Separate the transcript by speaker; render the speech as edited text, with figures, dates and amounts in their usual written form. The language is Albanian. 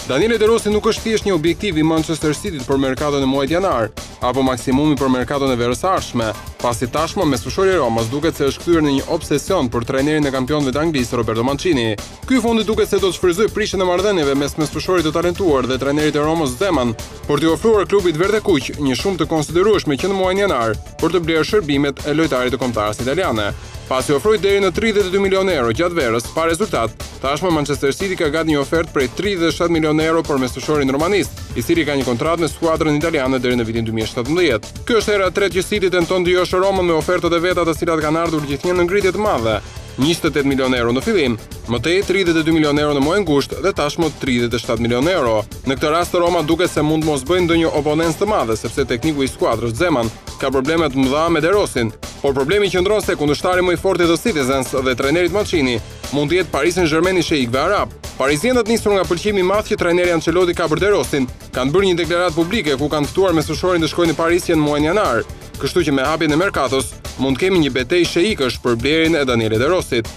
Speaker 1: Daniele De Rossi nuk është thjesht një objektiv i Manchester Cityt për merkaton e muajit janar, apo maksimumi për merkaton e verës ardhshme, pasi tashmë mesfushori i Romës duket se është kthyer në një obsesion për trajnerin e kampionëve të Anglisë Roberto Mancini. Ky fundi duket se do të shfrytëzojë prishjen e marrëdhënieve mes mesfushorit të talentuar dhe trajnerit të Romës Zeman, për t'i ofruar klubit verde kuq një shumë të konsiderueshme që në muajin janar për të blerë shërbimet e lojtarit të kombëtarës italiane. Pasi ofroi deri në 32 milionë euro gjatë verës, pa rezultat, tashmë Manchester City ka gati një ofertë prej 37 milionë euro për mesfushorin romanist, i cili ka një kontratë me skuadrën italiane deri në vitin 2017. Kjo është hera e tretë që City tenton të joshë Romën me ofertat e veta të cilat kanë ardhur gjithnjë në ngritje të madhe. 28 milionë euro në fillim, më tej 32 milionë euro në muajin gusht dhe tashmë 37 milionë euro. Në këtë rast Roma duket se mund mos bëjnë ndonjë oponencë të madhe sepse tekniku i skuadrës Zeman ka probleme të mëdha me De Rossin, por problemi qëndron se kundërshtari më i fortë i The Citizens dhe trajnerit Mancini mund të jetë Paris Saint-Germain i shejikëve arab. Parisianët nisur nga pëlqimi i madh që trajneri Ancelotti ka për De Rossin, kanë bërë një deklaratë publike ku kanë ftuar mesfushorin të shkojnë në Paris në muajin janar, kështu që me hapjen e merkatos mund kemi një betejë shejikësh për blerjen e Daniele De Rossit.